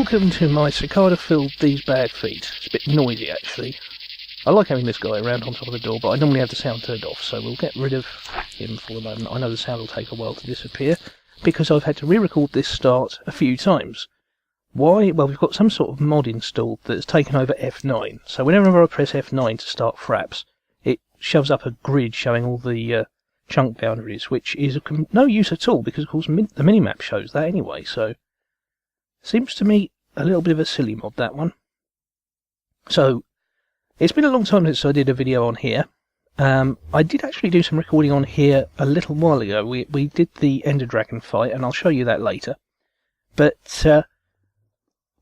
welcome to my cicada-filled These Bad Feet. It's a bit noisy, actually. I like having this guy around on top of the door, but I normally have the sound turned off, so we'll get rid of him for the moment. I know the sound will take a while to disappear, because I've had to re-record this start a few times. Why? Well, we've got some sort of mod installed that's taken over F9, so whenever I press F9 to start Fraps, it shoves up a grid showing all the chunk boundaries, which is of no use at all, because of course the minimap shows that anyway, so... Seems to me a little bit of a silly mod, that one. So, it's been a long time since I did a video on here. I did actually do some recording on here a little while ago. We did the Enderdragon fight, and I'll show you that later. But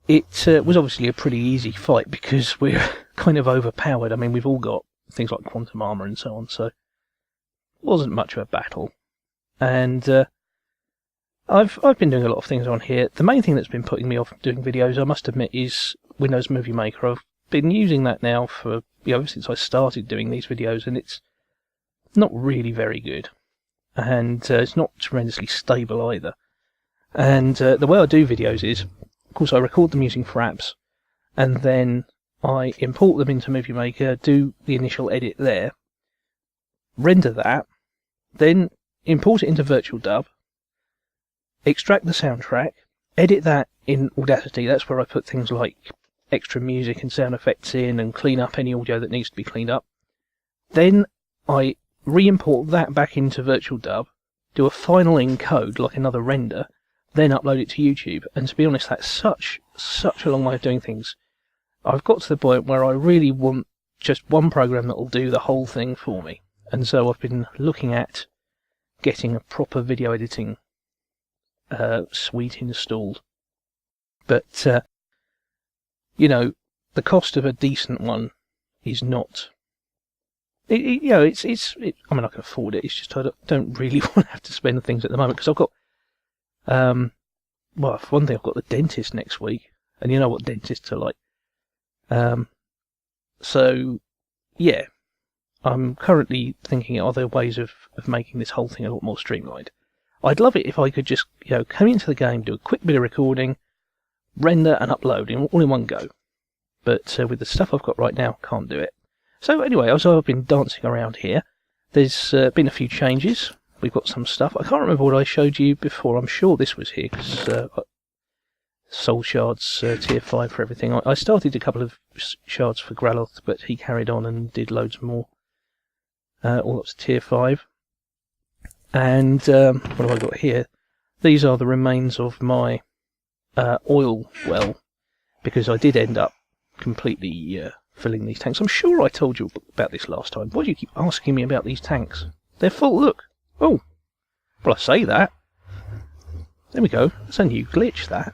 it was obviously a pretty easy fight, because we're kind of overpowered. I mean, we've all got things like quantum armor and so on, so it wasn't much of a battle. And I've been doing a lot of things on here. The main thing that's been putting me off doing videos, I must admit, is Windows Movie Maker. I've been using that now for, ever since I started doing these videos, and it's not really very good. And it's not tremendously stable either. And the way I do videos is, of course, I record them using Fraps, and then I import them into Movie Maker, do the initial edit there, render that, then import it into Virtual Dub, extract the soundtrack, edit that in Audacity. That's where I put things like extra music and sound effects in and clean up any audio that needs to be cleaned up. Then I re-import that back into Virtual Dub, do a final encode like another render, then upload it to YouTube. And to be honest, that's such a long way of doing things. I've got to the point where I really want just one program that will do the whole thing for me. And so I've been looking at getting a proper video editing suite installed, but you know, the cost of a decent one is not. I mean, I can afford it. It's just I don't really want to have to spend things at the moment, because I've got, well, for one thing, I've got the dentist next week, and you know what dentists are like. So yeah, I'm currently thinking, are there ways of making this whole thing a lot more streamlined? I'd love it if I could just, come into the game, do a quick bit of recording, render and upload all in one go. But with the stuff I've got right now, can't do it. So anyway, as I've been dancing around here, there's been a few changes. We've got some stuff. I can't remember what I showed you before. I'm sure this was here, because Soul Shards tier 5 for everything. I started a couple of shards for Graloth, but he carried on and did loads more. All up to tier 5. And what have I got here? These are the remains of my oil well, because I did end up completely filling these tanks. I'm sure I told you about this last time. Why do you keep asking me about these tanks? They're full, look. Oh, well, I say that. There we go. It's a new glitch, that.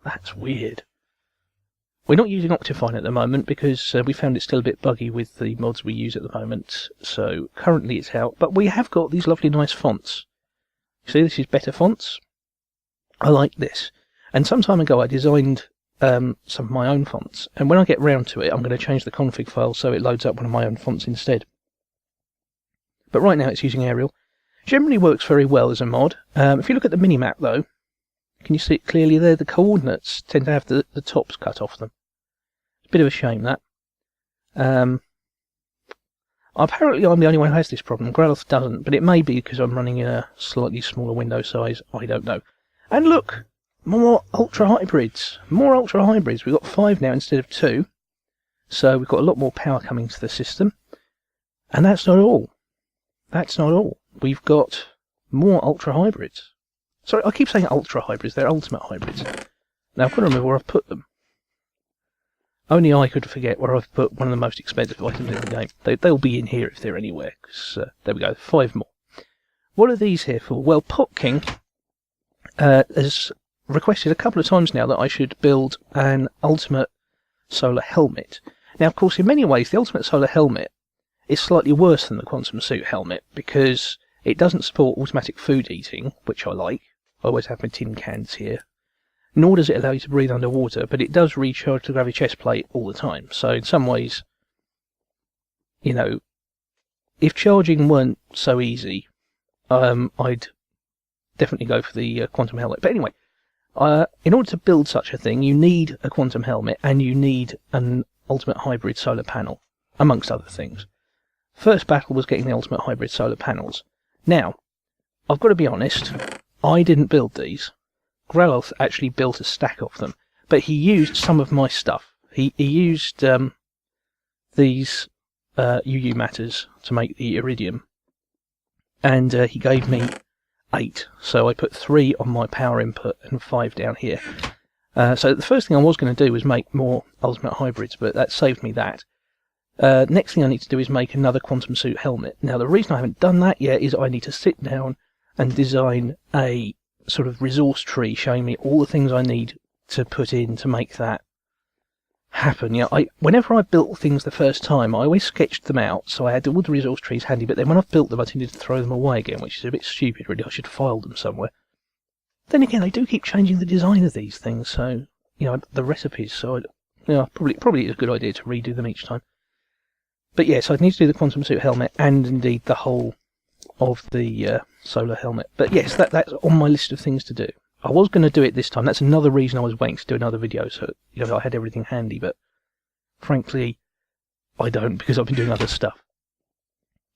That's weird. We're not using Optifine at the moment because we found it still a bit buggy with the mods we use at the moment, so currently it's out. But we have got these lovely nice fonts. See, this is better fonts. I like this. And some time ago I designed some of my own fonts, and when I get round to it I'm going to change the config file so it loads up one of my own fonts instead. But right now it's using Arial. Generally works very well as a mod. If you look at the minimap though, can you see it clearly there? The coordinates tend to have the tops cut off them. It's a bit of a shame, that. Apparently I'm the only one who has this problem. Graloth doesn't, but it may be because I'm running in a slightly smaller window size. I don't know. And look! More Ultra Hybrids! More Ultra Hybrids! We've got 5 now instead of 2. So we've got a lot more power coming to the system. And that's not all. That's not all. We've got more Ultra Hybrids. Sorry, I keep saying Ultra Hybrids. They're Ultimate Hybrids. Now, I've got to remember where I've put them. Only I could forget where I've put one of the most expensive items in the game. They'll be in here if they're anywhere. Cause, there we go, 5 more. What are these here for? Well, Pokking has requested a couple of times now that I should build an Ultimate Solar Helmet. Now, of course, in many ways, the Ultimate Solar Helmet is slightly worse than the Quantum Suit Helmet because it doesn't support automatic food eating, which I like. I always have my tin cans here. Nor does it allow you to breathe underwater, but it does recharge the gravity chest plate all the time. So in some ways, if charging weren't so easy, I'd definitely go for the quantum helmet. But anyway, In order to build such a thing, you need a quantum helmet and you need an ultimate hybrid solar panel, amongst other things. First battle was getting the ultimate hybrid solar panels. Now, I've got to be honest, I didn't build these. Graloth actually built a stack of them, but he used some of my stuff. He used these UU matters to make the iridium, and he gave me 8, so I put 3 on my power input and 5 down here. So the first thing I was going to do was make more ultimate hybrids, but that saved me that. Next thing I need to do is make another quantum suit helmet. Now the reason I haven't done that yet is I need to sit down and design a sort of resource tree showing me all the things I need to put in to make that happen. You know, whenever I built things the first time, I always sketched them out, so I had all the resource trees handy, but then when I've built them I tended to throw them away again, which is a bit stupid really. I should file them somewhere. Then again, I do keep changing the design of these things, so, you know, the recipes, so, probably it's a good idea to redo them each time. But yes, I need to do the quantum suit helmet and indeed the whole of the solar helmet. But yes, that's on my list of things to do. I was going to do it this time. That's another reason I was waiting to do another video, so you know I had everything handy. But frankly, I don't, because I've been doing other stuff.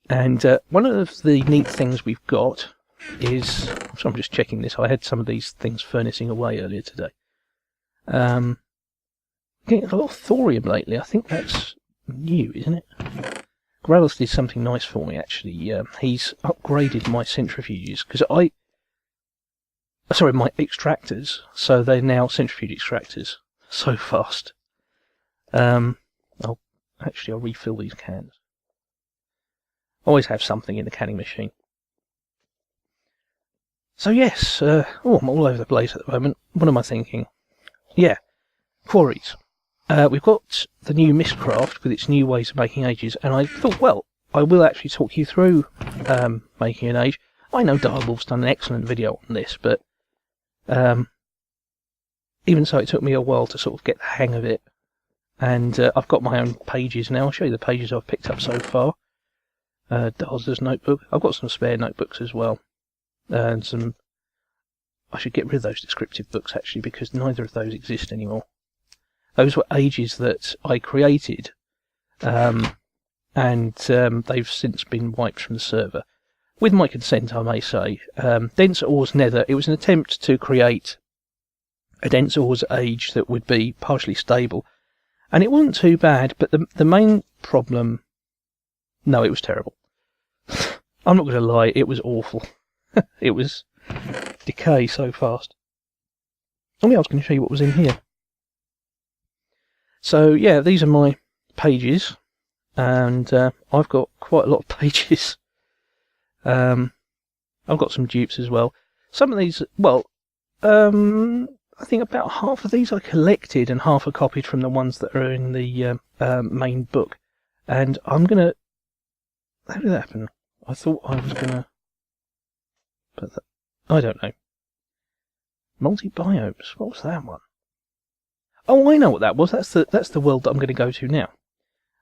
And one of the neat things we've got is, so I'm just checking this. I had some of these things furnacing away earlier today. Getting a lot of thorium lately. I think that's new, isn't it? Graloth did something nice for me, actually. He's upgraded my centrifuges, because my extractors, so they're now centrifuge extractors. So fast. I'll refill these cans. Always have something in the canning machine. So yes, I'm all over the place at the moment. What am I thinking? Yeah, quarries. We've got the new Mystcraft with its new ways of making ages, and I thought, well, I will actually talk you through making an age. I know Darzzr's done an excellent video on this, but even so, it took me a while to sort of get the hang of it. And I've got my own pages now. I'll show you the pages I've picked up so far. Darzzr's notebook. I've got some spare notebooks as well. And some... I should get rid of those descriptive books, actually, because neither of those exist anymore. Those were ages that I created, and they've since been wiped from the server. With my consent, I may say. Dense Ores Nether, it was an attempt to create a Dense Ores age that would be partially stable. And it wasn't too bad, but the main problem... No, it was terrible. I'm not going to lie, it was awful. It was decay so fast. Oh yeah, I was going to show you what was in here. So yeah, these are my pages, and I've got quite a lot of pages. I've got some dupes as well. Some of these, well, I think about half of these I collected and half are copied from the ones that are in the main book. And I'm gonna... How did that happen? I thought I was gonna... But I don't know. Multi-biomes, what was that one? Oh, I know what that was. That's the world that I'm going to go to now.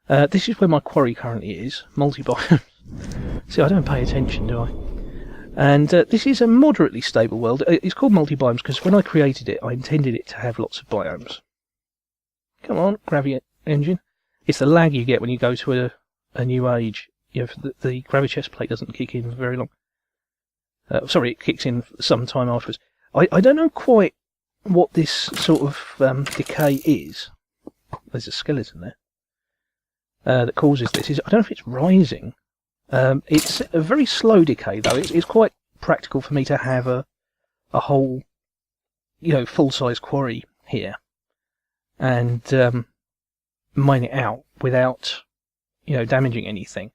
This is where my quarry currently is. Multi-biomes. See, I don't pay attention, do I? And this is a moderately stable world. It's called multi-biomes because when I created it, I intended it to have lots of biomes. Come on, gravity engine. It's the lag you get when you go to a new age. You know, the gravity chest plate doesn't kick in for very long. Sorry, it kicks in some time afterwards. I don't know quite what this sort of decay is. There's a skeleton there that causes this. I don't know if it's rising. It's a very slow decay, though. It's quite practical for me to have a whole, full-size quarry here and mine it out without, damaging anything.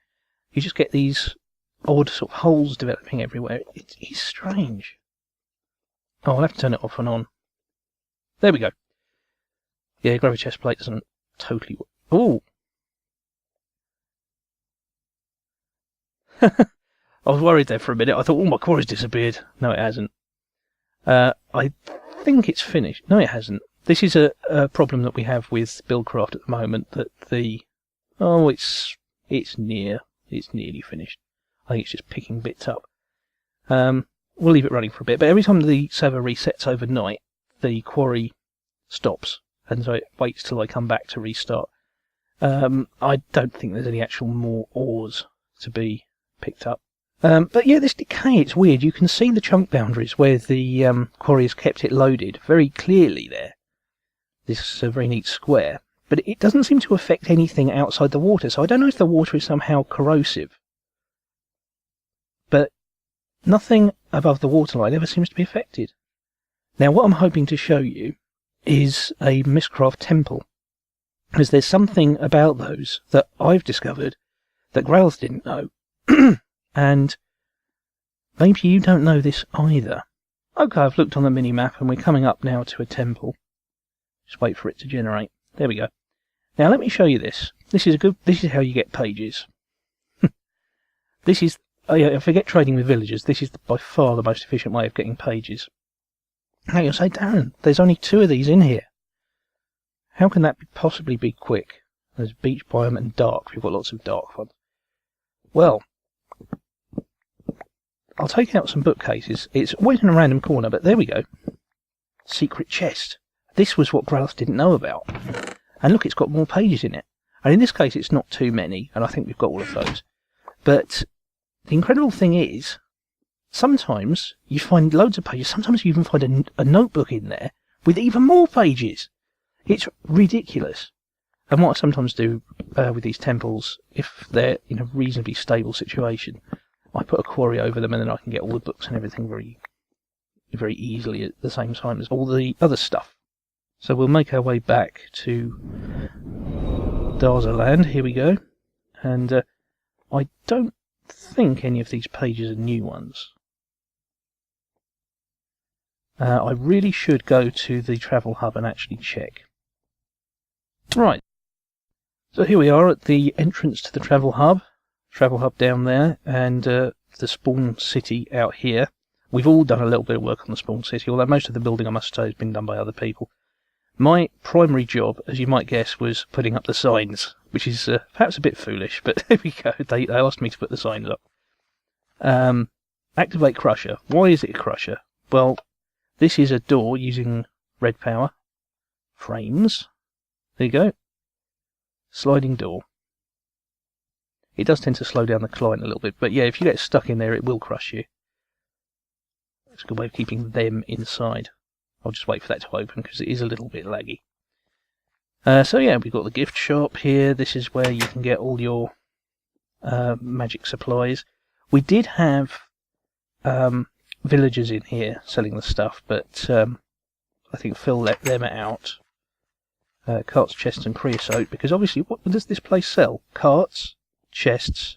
You just get these odd sort of holes developing everywhere. It is strange. Oh, I'll have to turn it off and on. There we go. Yeah, gravity chest plate doesn't totally work. Oh! I was worried there for a minute. I thought, my quarry's disappeared. No, it hasn't. I think it's finished. No, it hasn't. This is a problem that we have with Buildcraft at the moment, that the... Oh, it's nearly finished. I think it's just picking bits up. We'll leave it running for a bit, but every time the server resets overnight, the quarry stops, and so it waits till I come back to restart. I don't think there's any actual more ores to be picked up. But yeah, this decay, it's weird. You can see the chunk boundaries where the quarry has kept it loaded very clearly there. This very neat square. But it doesn't seem to affect anything outside the water, so I don't know if the water is somehow corrosive. But nothing above the waterline ever seems to be affected. Now, what I'm hoping to show you is a Mystcraft temple, because there's something about those that I've discovered that Graloth didn't know. And maybe you don't know this either. Okay, I've looked on the mini-map and we're coming up now to a temple. Just wait for it to generate. There we go. Now let me show you this. This is how you get pages. This is, I forget trading with villagers, this is by far the most efficient way of getting pages. Now you'll say, Darren, there's only 2 of these in here. How can that possibly be quick? There's beach biome and dark. We've got lots of dark ones. Well, I'll take out some bookcases. It's always in a random corner, but there we go. Secret chest. This was what Graloth didn't know about. And look, it's got more pages in it. And in this case, it's not too many, and I think we've got all of those. But the incredible thing is, sometimes you find loads of pages. Sometimes you even find a notebook in there with even more pages. It's ridiculous. And what I sometimes do with these temples, if they're in a reasonably stable situation, I put a quarry over them and then I can get all the books and everything very, very easily at the same time as all the other stuff. So we'll make our way back to Darzzr land. Here we go. And I don't think any of these pages are new ones. I really should go to the travel hub and actually check. Right. So here we are at the entrance to the travel hub. Travel hub down there, and the spawn city out here. We've all done a little bit of work on the spawn city, although most of the building, I must say, has been done by other people. My primary job, as you might guess, was putting up the signs, which is perhaps a bit foolish, but there we go. They asked me to put the signs up. Activate Crusher. Why is it a Crusher? Well, this is a door using red power. Frames. There you go. Sliding door. It does tend to slow down the client a little bit, but yeah, if you get stuck in there, it will crush you. It's a good way of keeping them inside. I'll just wait for that to open, because it is a little bit laggy. So yeah, we've got the gift shop here. This is where you can get all your magic supplies. We did have villagers in here selling the stuff, but I think Phil let them out. Carts, chests and creosote, because obviously, what does this place sell? Carts, chests,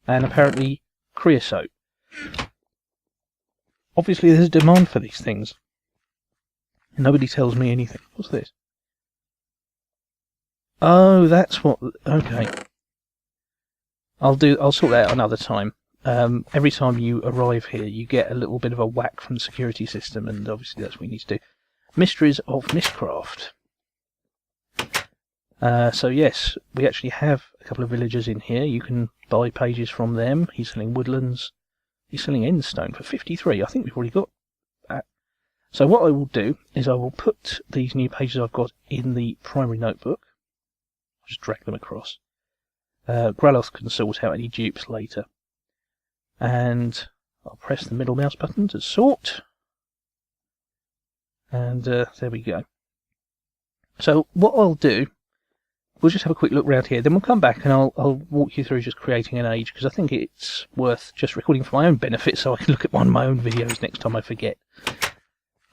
and apparently creosote. Obviously there's a demand for these things. Nobody tells me anything. What's this? Oh, that's what... Okay. I'll sort that out another time. Every time you arrive here, you get a little bit of a whack from the security system, and obviously that's what we need to do. Mysteries of Mystcraft. So yes, we actually have a couple of villagers in here. You can buy pages from them. He's selling woodlands. He's selling endstone for 53. I think we've already got that. So what I will do is I will put these new pages I've got in the primary notebook. I'll just drag them across. Graloth can sort out any dupes later. And I'll press the middle mouse button to sort. And there we go. So what I'll do, we'll just have a quick look round here, then we'll come back and I'll walk you through just creating an age, because I think it's worth just recording for my own benefit so I can look at one of my own videos next time I forget.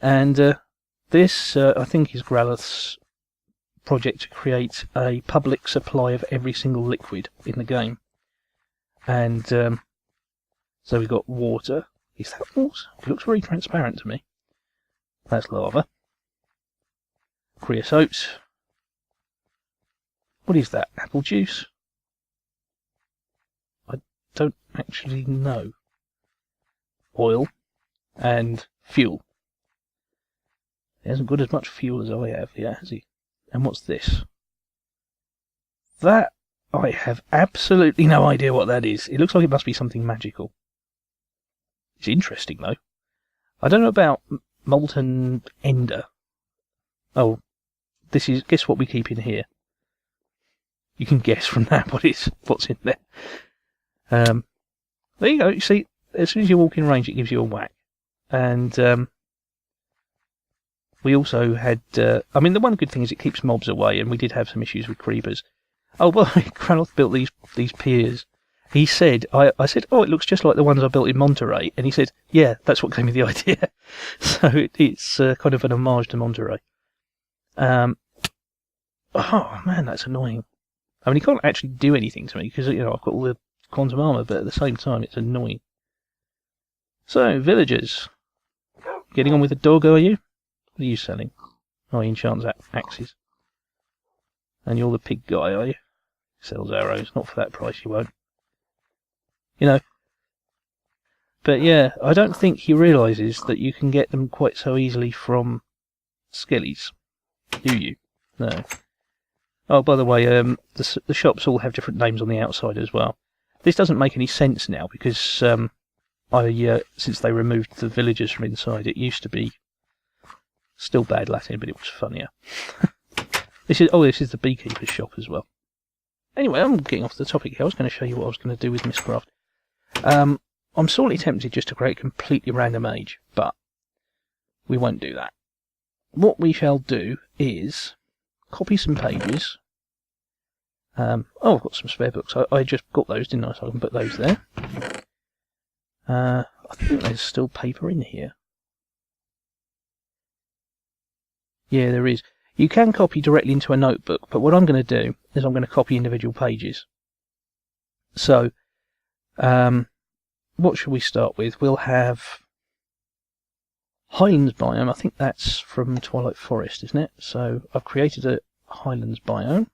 And this, I think, is Graloth's project to create a public supply of every single liquid in the game. And so we've got water. Is that water? It looks very transparent to me. That's lava. Creosote. What is that? Apple juice? I don't actually know. Oil. And fuel. He hasn't got as much fuel as I have, yeah, has he? And what's this? That, I have absolutely no idea what that is. It looks like it must be something magical. It's interesting, though. I don't know about molten ender. Oh, this is... Guess what we keep in here? You can guess from that what's in there. There you go. You see, as soon as you walk in range, it gives you a whack. And we also had... I mean, the one good thing is it keeps mobs away, and we did have some issues with creepers. Oh, well, Graloth built these piers. He said, I said, oh, it looks just like the ones I built in Monterey. And he said, yeah, that's what gave me the idea. So it's kind of an homage to Monterey. Oh, man, that's annoying. I mean, he can't actually do anything to me because, you know, I've got all the quantum armor, but at the same time, it's annoying. So, villagers. Getting on with the dog, are you? What are you selling? Oh, he enchants axes. And you're the pig guy, are you? Sells arrows. Not for that price, you won't. You know. But yeah, I don't think he realises that you can get them quite so easily from skellies. Do you? No. Oh, by the way, the shops all have different names on the outside as well. This doesn't make any sense now because since they removed the villagers from inside, it used to be still bad Latin, but it was funnier. This is the beekeeper's shop as well. Anyway, I'm getting off the topic here. I was going to show you what I was going to do with Mystcraft. I'm sorely tempted just to create a completely random age, but we won't do that. What we shall do is copy some pages. Oh, I've got some spare books. I just got those, didn't I? So I can put those there. I think there's still paper in here. Yeah, there is. You can copy directly into a notebook, but what I'm going to do is I'm going to copy individual pages. So, what should we start with? We'll have Highlands biome. I think that's from Twilight Forest, isn't it? So I've created a Highlands biome.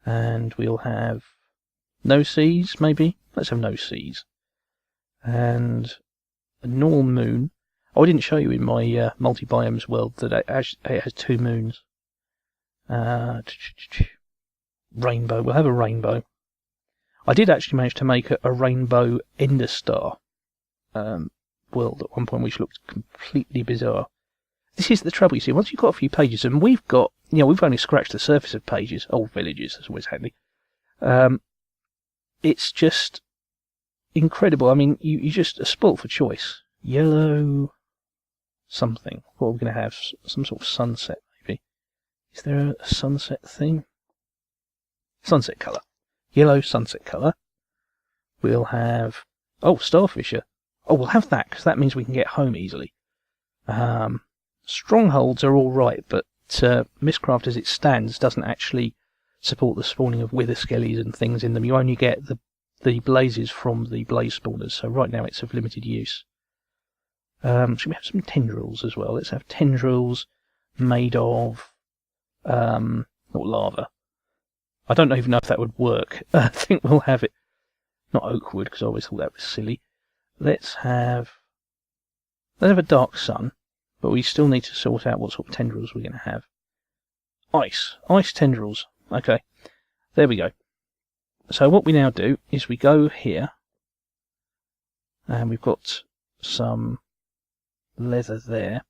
And we'll have no seas, maybe. Let's have no seas. And a normal moon. Oh, I didn't show you in my multi-biomes world that it has 2 moons. Rainbow. We'll have a rainbow. I did actually manage to make a rainbow ender star world at one point, which looked completely bizarre. This is the trouble, you see. Once you've got a few pages, and we've got, you know, we've only scratched the surface of pages. Old villages, that's always handy. It's just incredible. I mean, you just are spoilt for choice. Yellow something. What are we going to have? Some sort of sunset, maybe. Is there a sunset thing? Sunset colour. Yellow sunset colour. We'll have... Oh, starfisher. Oh, we'll have that, because that means we can get home easily. Strongholds are alright, but Mystcraft as it stands doesn't actually support the spawning of wither skellies and things in them. You only get the blazes from the blaze spawners, so right now it's of limited use. Should we have some tendrils as well? Let's have tendrils made of not lava. I don't even know if that would work. I think we'll have it not oak wood, because I always thought that was silly. Let's have a dark sun, but we still need to sort out what sort of tendrils we're going to have. Ice tendrils. Okay, there we go. So what we now do is we go here, and we've got some leather there.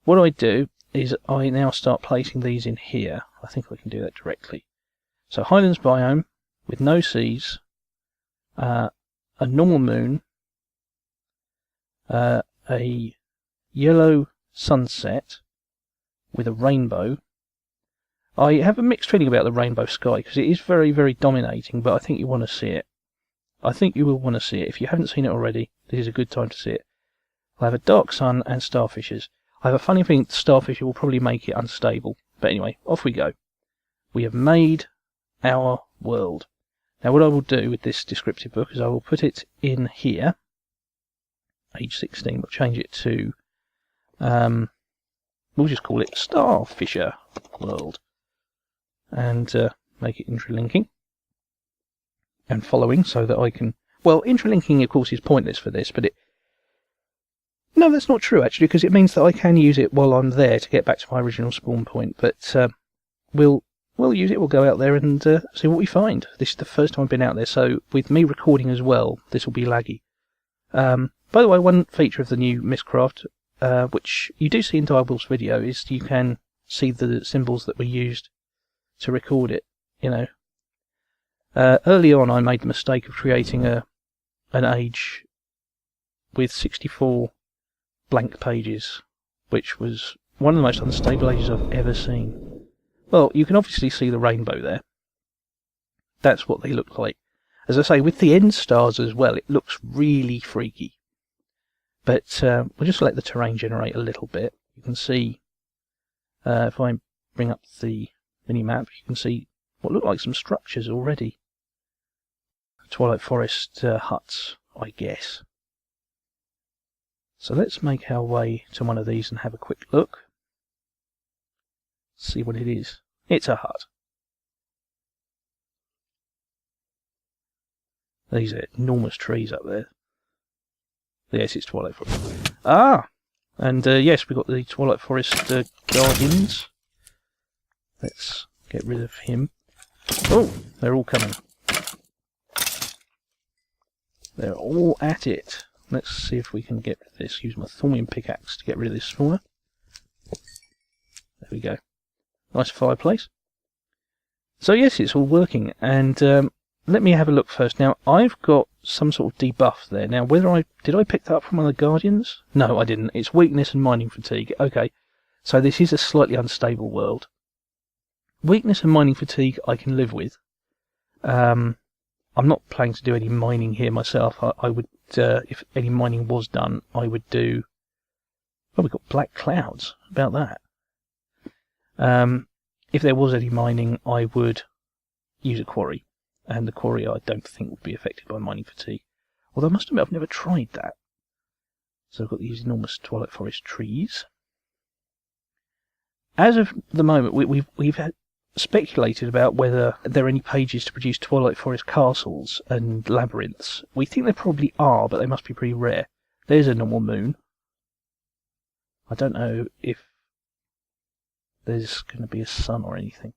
What I do is I now start placing these in here. I think I can do that directly. So Highlands biome with no seas, a normal moon, a yellow sunset with a rainbow. I have a mixed feeling about the rainbow sky because it is very, very dominating, but I think you want to see it. I think you will want to see it. If you haven't seen it already, this is a good time to see it. I'll have a dark sun and starfishers. I have a funny feeling starfisher will probably make it unstable. But anyway, off we go. We have made our world. Now what I will do with this descriptive book is I will put it in here. Age 16, we'll change it to, we'll just call it Starfisher World. And make it intralinking. And following so that I can... Well, intralinking of course is pointless for this, but it... No, that's not true actually, because it means that I can use it while I'm there to get back to my original spawn point, but we'll use it, we'll go out there and see what we find. This is the first time I've been out there, so with me recording as well, this will be laggy. By the way, one feature of the new Mystcraft, which you do see in Direwolf's video, is you can see the symbols that were used to record it. You know, early on I made the mistake of creating an age with 64 blank pages, which was one of the most unstable ages I've ever seen. Well, you can obviously see the rainbow there. That's what they look like. As I say, with the end stars as well, it looks really freaky. But we'll just let the terrain generate a little bit. You can see, if I bring up the mini-map, you can see what look like some structures already. Twilight Forest huts, I guess. So let's make our way to one of these and have a quick look. See what it is. It's a hut. These are enormous trees up there. Yes, it's Twilight Forest. Ah! And yes, we've got the Twilight Forest guardians. Let's get rid of him. Oh, they're all coming. They're all at it. Let's see if we can get rid of this. Use my thornium pickaxe to get rid of this spawner. There we go. Nice fireplace. So yes, it's all working. And let me have a look first. Now, I've got some sort of debuff there. Now, did I pick that up from one of the guardians? No, I didn't. It's weakness and mining fatigue. Okay, so this is a slightly unstable world. Weakness and mining fatigue I can live with. I'm not planning to do any mining here myself. I would, if any mining was done, I would do... Well, we've got black clouds. About that. If there was any mining, I would use a quarry. And the quarry I don't think would be affected by mining fatigue. Although I must admit I've never tried that. So I've got these enormous Twilight Forest trees. As of the moment, we've speculated about whether there are any pages to produce Twilight Forest castles and labyrinths. We think there probably are, but they must be pretty rare. There's a normal moon. I don't know if there's going to be a sun or anything.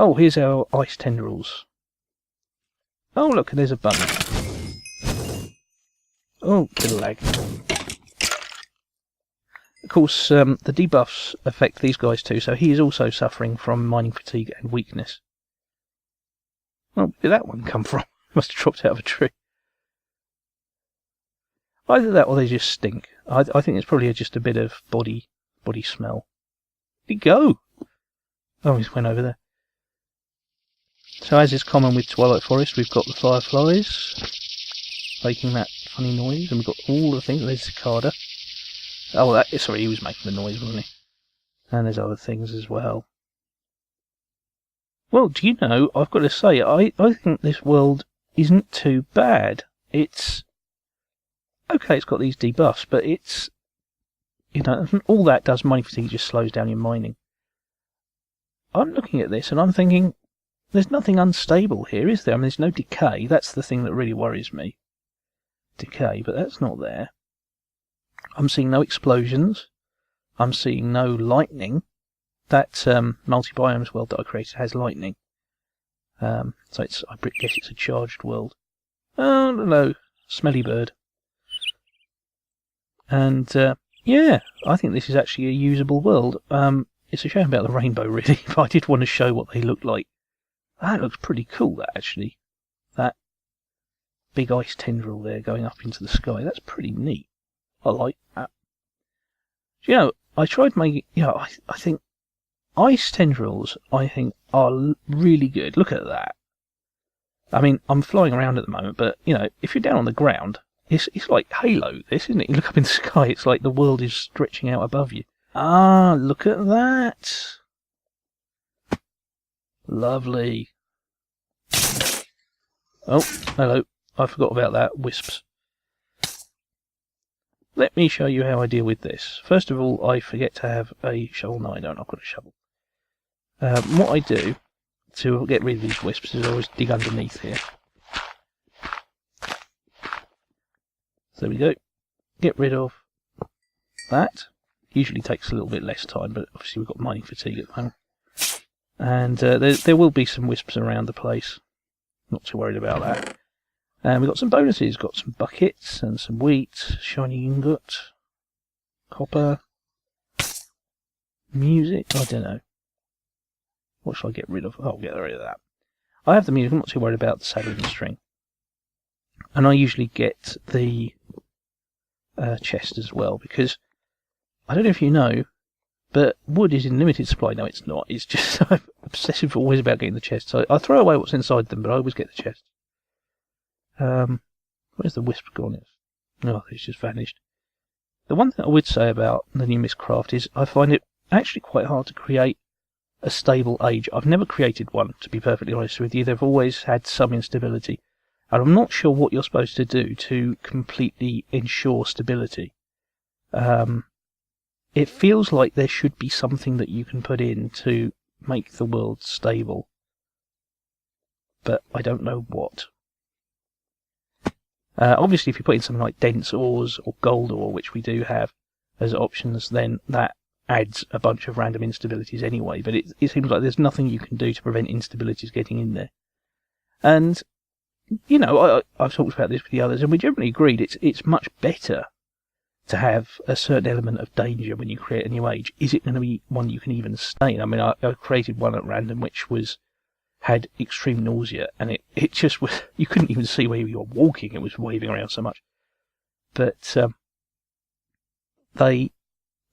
Oh, here's our ice tendrils. Oh, look, there's a bunny. Oh, bit of lag. Of course, the debuffs affect these guys too, so he is also suffering from mining fatigue and weakness. Oh, where did that one come from? Must have dropped out of a tree. Either that or they just stink. I think it's probably just a bit of body smell. Where'd he go? Oh, he's went over there. So as is common with Twilight Forest, we've got the fireflies making that funny noise, and we've got all the things. There's cicada. Oh, sorry, he was making the noise, wasn't he? And there's other things as well. Well, do you know, I've got to say, I think this world isn't too bad. It's... Okay, it's got these debuffs, but it's... You know, all that does, mining fatigue just slows down your mining. I'm looking at this and I'm thinking, there's nothing unstable here, is there? I mean, there's no decay. That's the thing that really worries me. Decay, but that's not there. I'm seeing no explosions. I'm seeing no lightning. That multi-biomes world that I created has lightning. So it's, I guess it's a charged world. Oh, no, smelly bird. And yeah, I think this is actually a usable world. It's a shame about the rainbow, really, but I did want to show what they look like. That looks pretty cool, that, actually. That big ice tendril there going up into the sky. That's pretty neat. I like that. You know, I tried making... You know, I think ice tendrils, I think, are really good. Look at that. I mean, I'm flying around at the moment, but, you know, if you're down on the ground, it's like Halo, this, isn't it? You look up in the sky, it's like the world is stretching out above you. Ah, look at that. Lovely. Oh, hello. I forgot about that. Wisps. Let me show you how I deal with this. First of all, I forget to have a shovel. No, I don't. I've got a shovel. What I do to get rid of these wisps is I always dig underneath here. So there we go. Get rid of that. Usually takes a little bit less time, but obviously we've got mining fatigue at the moment. And there will be some wisps around the place. Not too worried about that. And we've got some bonuses. Got some buckets and some wheat, shiny ingot, Copper. Music. I don't know. What should I get rid of? Oh, I'll get rid of that. I have the music. I'm not too worried about the saddle and string. And I usually get the chest as well, because I don't know if you know, but wood is in limited supply. No, it's not. It's just I'm obsessive always about getting the chest. So I throw away what's inside them, but I always get the chest. Where's the wisp gone? Oh, it's just vanished. The one thing I would say about the new Mystcraft is I find it actually quite hard to create a stable age. I've never created one, to be perfectly honest with you. They've always had some instability. And I'm not sure what you're supposed to do to completely ensure stability. It feels like there should be something that you can put in to make the world stable. But I don't know what. Obviously, if you put in something like dense ores or gold ore, which we do have as options, then that adds a bunch of random instabilities anyway. But it seems like there's nothing you can do to prevent instabilities getting in there. And, you know, I've talked about this with the others, and we generally agreed it's much better to have a certain element of danger when you create a new age. Is it going to be one you can even stay in? I mean, I created one at random which had extreme nausea, and it just was, you couldn't even see where you were walking. It was waving around so much. But they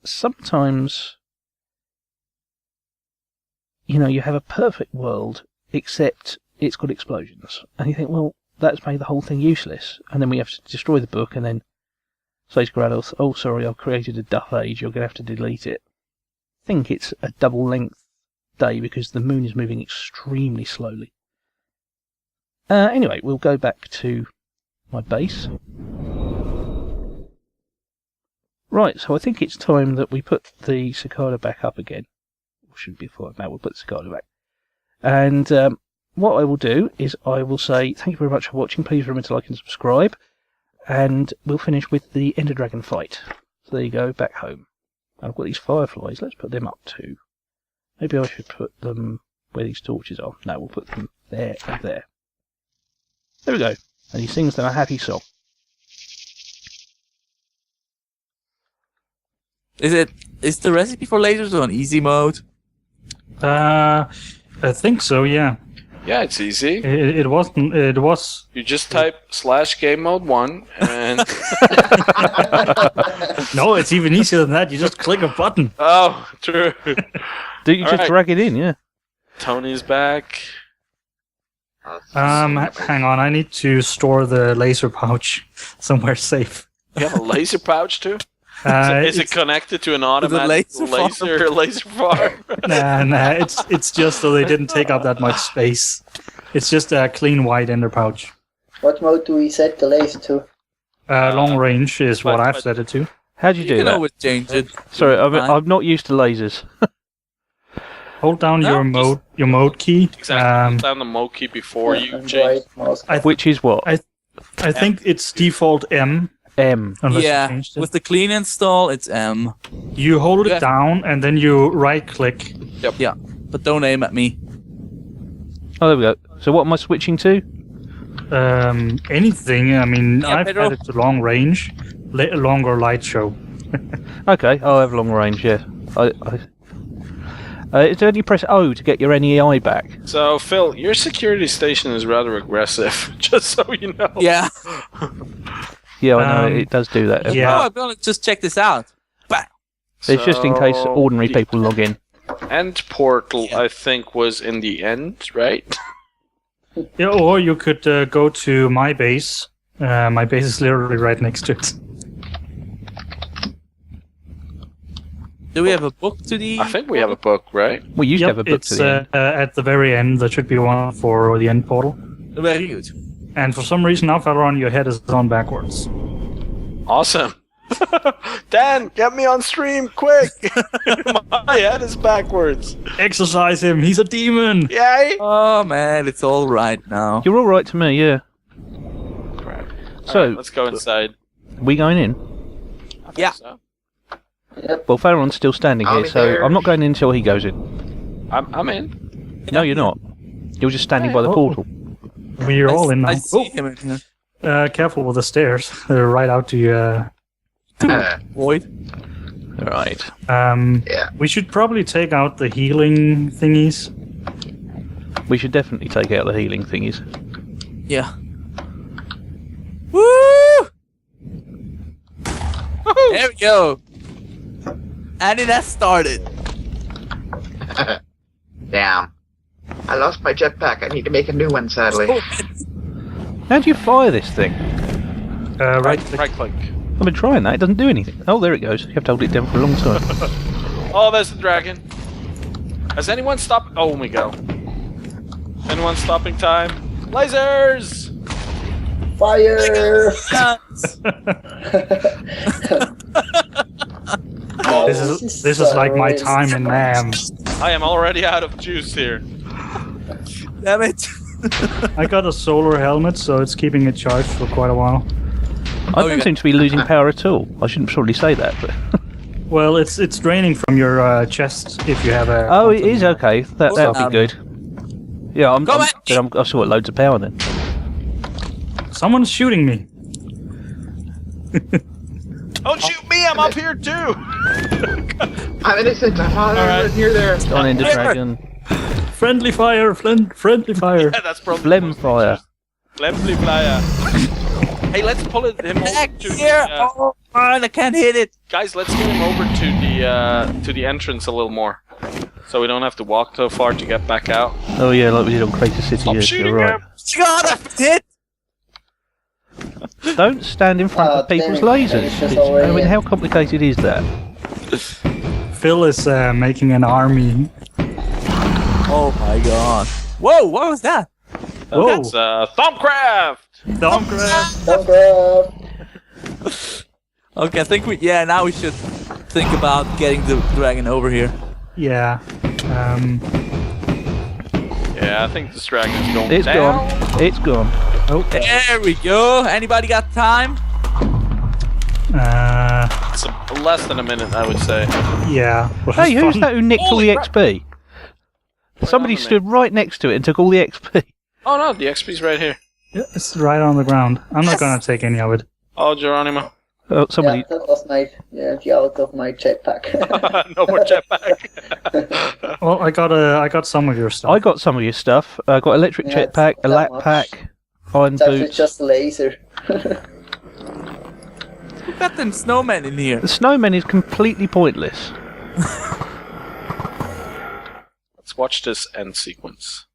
sometimes, you know, you have a perfect world, except it's got explosions. And you think, well, that's made the whole thing useless. And then we have to destroy the book and then say to Graloth, oh, sorry, I've created a duff age, you're going to have to delete it. I think it's a double-length day because the moon is moving extremely slowly. Anyway, we'll go back to my base. Right, so I think it's time that we put the cicada back up again. Or should be before now, we'll put the cicada back. And what I will do is I will say thank you very much for watching. Please remember to like and subscribe. And we'll finish with the Enderdragon fight. So there you go, back home. And I've got these fireflies. Let's put them up too. Maybe I should put them where these torches are. No, we'll put them there and there. There we go. And he sings them a happy song. Is the recipe for lasers on easy mode? I think so, yeah. Yeah, it's easy. It was. You just type /game mode 1 and... No, it's even easier than that. You just click a button. Oh, true. Do you just drag it in, yeah? Tony's back. Hang on, I need to store the laser pouch somewhere safe. You have a laser pouch too? Is it connected to an automatic laser farm? Nah, it's just so they didn't take up that much space. It's just a clean white ender pouch. What mode do we set the laser to? Long range is what I've set it to. How'd you do You can that? always change it. Sorry, I'm not used to lasers. Hold down your mode key. Exactly. Hold down the mode key before you change. Which is what? I think it's default M. M. Unless you Yeah, changed it. with the clean install, it's M. You hold it down and then you right click. Yep. Yeah, but don't aim at me. Oh, there we go. So what am I switching to? Anything. I mean, Yeah, I've Pedro. had it to long range, longer light show. Okay, I'll have long range, yeah. Is there any press O to get your NEI back? So, Phil, your security station is rather aggressive, just so you know. Yeah. Yeah, I know, it does do that. Yeah. Oh, I'm gonna just check this out. Bang. It's just in case So, ordinary the people log in. End portal, I think, was in the end, right? Yeah, or you could go to my base. My base is literally right next to it. Do we have a book to the... I think we have a book, right? We used to have a book it's to the end. at the very end. There should be one for the end portal. Very good. And for some reason, now Valron, your head is on backwards. Awesome. Dan, get me on stream, quick! My head is backwards. Exercise him. He's a demon. Yay! Oh, man, it's all right now. You're all right to me, yeah. Crap. So, Alright, let's go inside. we going in? I think Yeah. so. Yep. Well, Farron's still standing I'll here, be so there. I'm not going in until he goes in. I'm in. No, you're not. You're just standing by the portal. We're all in now. I see him in here. Careful with the stairs. They're right out to you. Void. Right. Yeah. We should probably take out the healing thingies. We should definitely take out the healing thingies. Yeah. Woo! There we go. And it has started. Damn. I lost my jetpack. I need to make a new one, sadly. How do you fire this thing? Right click. I've been trying that. It doesn't do anything. Oh, there it goes. You have to hold it down for a long time. Oh, there's the dragon. Has anyone stopped? Oh, we go. Anyone stopping time? Lasers! Fire! Oh, This is like my time in NAM. I am already out of juice here. Damn it. I got a solar helmet, so it's keeping it charged for quite a while. I don't seem to be losing power at all. I shouldn't probably say that, but... Well, it's draining from your chest if you have a... Oh, it is okay. That'll be good. Yeah, I've still got loads of power then. Someone's shooting me. Don't shoot me, I'm up here too! I'm innocent. I'm not Alright. near there. On Enderdragon. Friendly fire, friendly fire. Yeah, that's probably Flem fire. Flemly flyer. Hey, let's pull him over Back to here! the, Oh, man, I can't hit it. guys, let's get him over to the entrance a little more. So we don't have to walk so far to get back out. Oh yeah, like we did on Crater City. Stop Yes, shooting you're right. him! God, I hit! Don't stand in front of people's damn it. lasers. It's just I already mean, in. how complicated is that? Phil is making an army. Oh my god. Whoa, what was that? Whoa. That's Thumbcraft! Domcraft. Don't grab. Okay, I think now we should think about getting the dragon over here. Yeah. Yeah, I think this dragon is going It's down. gone. It's gone. Oh. There we go. Anybody got time? It's less than a minute, I would say. Yeah. Hey, who's that who nicked all Holy the crap. XP? Somebody stood right next to it and took all the XP. Oh no, the XP's right here. Yeah, it's right on the ground. I'm not gonna take any of it. Oh, Geronimo. Oh, somebody. Yeah, that was the out of my jetpack. No more jetpack. Well, I got some of your stuff. I got some of your stuff. I got electric Yeah, jetpack, it's a not lap that pack, iron It's actually boots. just a laser. Who got them snowmen in here? The snowman is completely pointless. Let's watch this end sequence.